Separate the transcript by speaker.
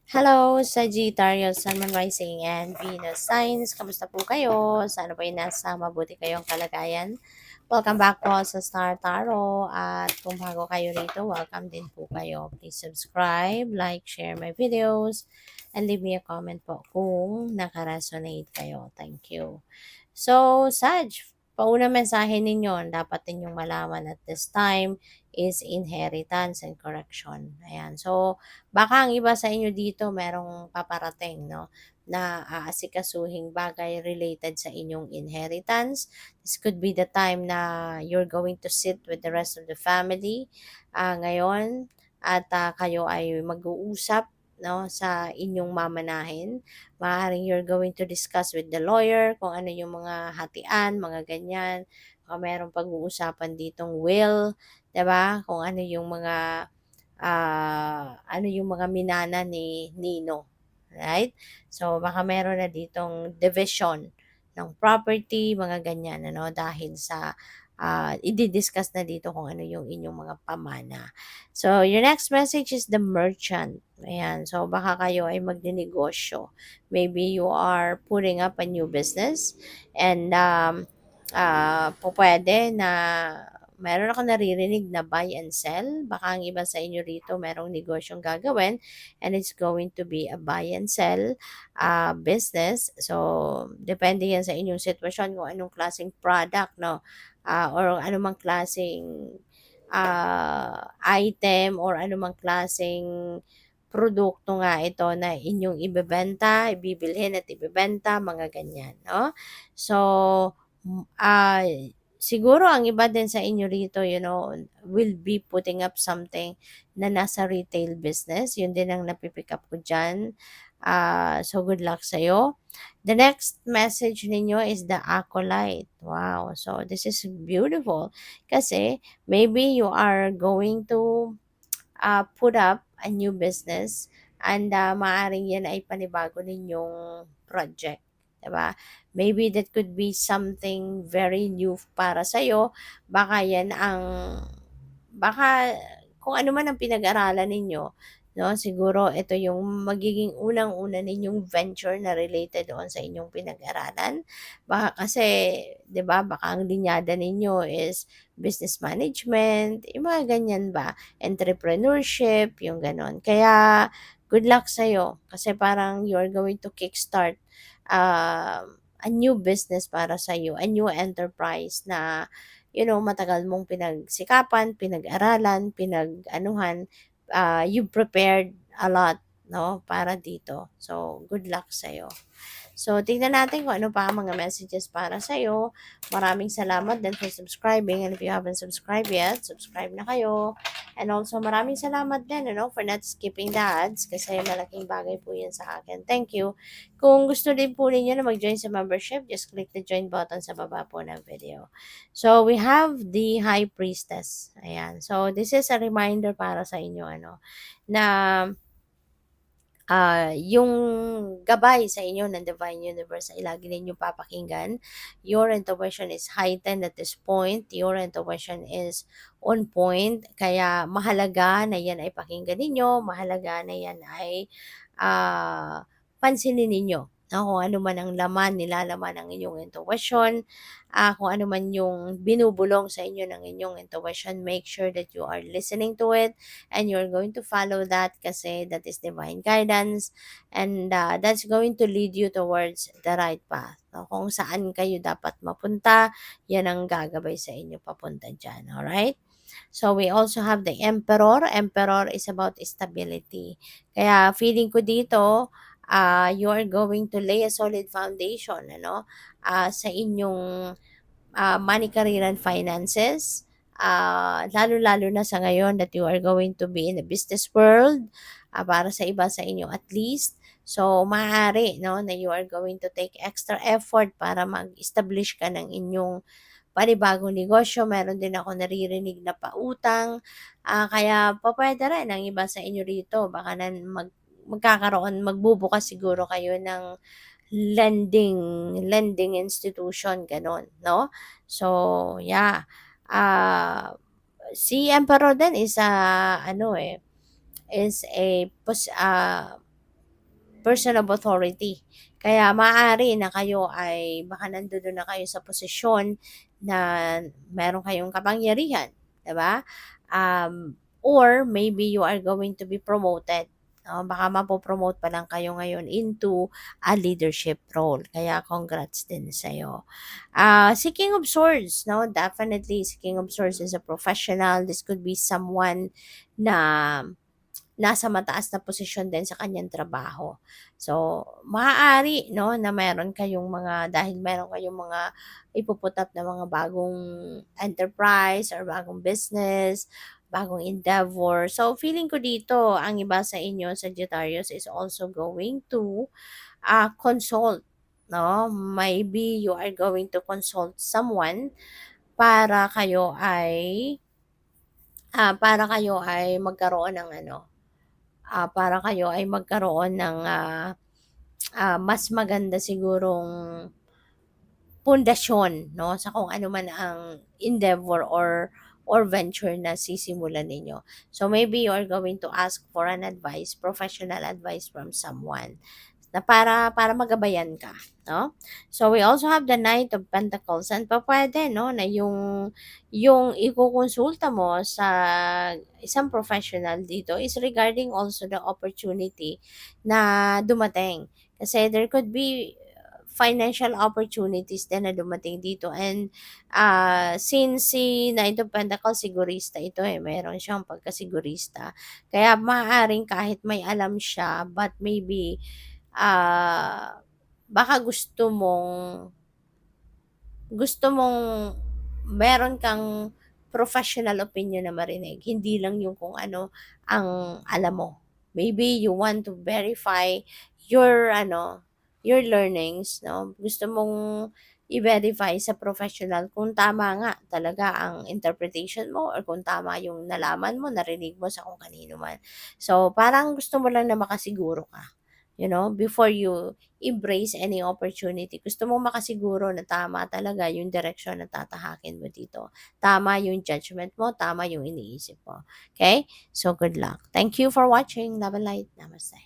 Speaker 1: Hello, Sagittarius, Sun, Moon, Rising, and Venus Signs. Kamusta po kayo? Sana po ay nasa mabuti kayong kalagayan. Welcome back po sa Star Tarot. At kung bago kayo rito, welcome din po kayo. Please subscribe, like, share my videos, and leave me a comment po kung nakaresonate kayo. Thank you. So, Sag, paunang mensahe ninyo, dapat ninyong malaman at this time is inheritance and correction. Ayan. So, baka ang iba sa inyo dito merong paparating, no? Na aasikasuhing bagay related sa inyong inheritance. This could be the time na you're going to sit with the rest of the family ngayon at kayo ay mag-uusap, no, sa inyong mamanahin. Maaaring you're going to discuss with the lawyer kung ano yung mga hatian, mga ganyan. Baka merong pag-uusapan ditong will, 'di ba? Kung ano yung mga minana ni Nino, right? So baka meron na ditong division ng property, mga ganyan, ano, dahil sa i-discuss na dito kung ano yung inyong mga pamana. So, your next message is the merchant. Ayan. So, baka kayo ay magninegosyo. Maybe you are putting up a new business and po pwede na meron ako naririnig na buy and sell. Baka ang iba sa inyo rito merong negosyong gagawin and it's going to be a buy and sell business. So, depende yan sa inyong sitwasyon kung anong klaseng product, no? Or anumang klaseng item or anumang klaseng produkto nga ito na inyong ibebenta, ibibilhin at ibebenta, mga ganyan, no? So, siguro ang iba din sa inyo rito, will be putting up something na nasa retail business. Yun din ang napipick up ko dyan. So, good luck sa'yo. The next message ninyo is the acolyte. Wow. So, this is beautiful. Kasi, maybe you are going to put up a new business and maaaring yan ay panibago ninyong project. Diba? Maybe that could be something very new para sa'yo. Baka kung ano man ang pinag-aralan ninyo, no, siguro ito yung magiging unang-una ninyong venture na related doon sa inyong pinag-aralan. Baka kasi, 'di ba, baka ang linyada ninyo is business management, yung mga ganyan ba, entrepreneurship, yung ganon. Kaya good luck sa'yo kasi parang you're going to kickstart a new business para sa'yo, a new enterprise na matagal mong pinagsikapan, pinag-aralan, pinag-anuhan, you prepared a lot, no, para dito. So, good luck sa'yo. So, tingnan natin kung ano pa ang mga messages para sa'yo. Maraming salamat din for subscribing. And if you haven't subscribed yet, subscribe na kayo. And also, maraming salamat din, for not skipping the ads kasi malaking bagay po yan sa akin. Thank you. Kung gusto din po ninyo na mag-join sa membership, just click the join button sa baba po ng video. So, we have the High Priestess. Ayan. So, this is a reminder para sa inyo, na yung gabay sa inyo ng Divine Universe ay lagi ninyong papakinggan. Your intuition is heightened at this point. Your intuition is on point. Kaya mahalaga na yan ay pakinggan ninyo. Mahalaga na yan ay pansinin ninyo. Kung ano man ang nilalaman ng inyong intuition, kung ano man yung binubulong sa inyo ng inyong intuition, make sure that you are listening to it and you're going to follow that kasi that is divine guidance and that's going to lead you towards the right path. So, kung saan kayo dapat mapunta, yan ang gagabay sa inyo papunta dyan. Alright? So, we also have the Emperor. Emperor is about stability. Kaya feeling ko dito, you are going to lay a solid foundation, sa inyong money, career, and finances. Lalo-lalo na sa ngayon that you are going to be in the business world, para sa iba sa inyo at least. So, maaari, no, na you are going to take extra effort para mag-establish ka ng inyong panibagong negosyo. Meron din ako naririnig na pautang. Kaya pwede rin ang iba sa inyo rito. Baka magbubukas siguro kayo ng lending institution, ganon, no? So, yeah. Si Emperor din is is a person of authority. Kaya maaari na kayo ay baka nandoon na kayo sa posisyon na meron kayong kapangyarihan, 'di ba? Or maybe you are going to be promoted. Baka mapo-promote pa lang kayo ngayon into a leadership role. Kaya congrats din sa'yo. Si King of Swords, no? Definitely, si King of Swords is a professional. This could be someone na nasa mataas na posisyon din sa kanyang trabaho. So, maaari, no, na meron kayong mga, dahil meron kayong mga ipuput up na mga bagong enterprise or bagong business, bagong endeavor. So, feeling ko dito, ang iba sa inyo, Sagittarius, is also going to consult, no? Maybe you are going to consult someone para kayo ay magkaroon ng ano, para kayo ay magkaroon ng mas maganda sigurong pundasyon, 'no, sa kung ano man ang endeavor or venture na sisimulan ninyo. So maybe you are going to ask for an advice, professional advice from someone na para magabayan ka, 'no? So we also have the Knight of Pentacles, and pupuwede 'no, na yung ikokonsulta mo sa isang professional dito is regarding also the opportunity na dumating. Kasi there could be financial opportunities din na dumating dito, and since si Knight of Pentacles sigurista ito, meron siyang pagkasigurista. Kaya maaaring kahit may alam siya, but maybe baka gusto mong meron kang professional opinion na marinig, hindi lang yung kung ano ang alam mo. Maybe you want to verify your your learnings, 'no? Gusto mong i-verify sa professional kung tama nga talaga ang interpretation mo or kung tama yung nalaman mo, narinig mo sa kung kanino man. So, parang gusto mo lang na makasiguro ka, before you embrace any opportunity. Gusto mong makasiguro na tama talaga yung direksyon na tatahakin mo dito. Tama yung judgment mo, tama yung iniisip mo. Okay? So, good luck. Thank you for watching. Love and light. Namaste.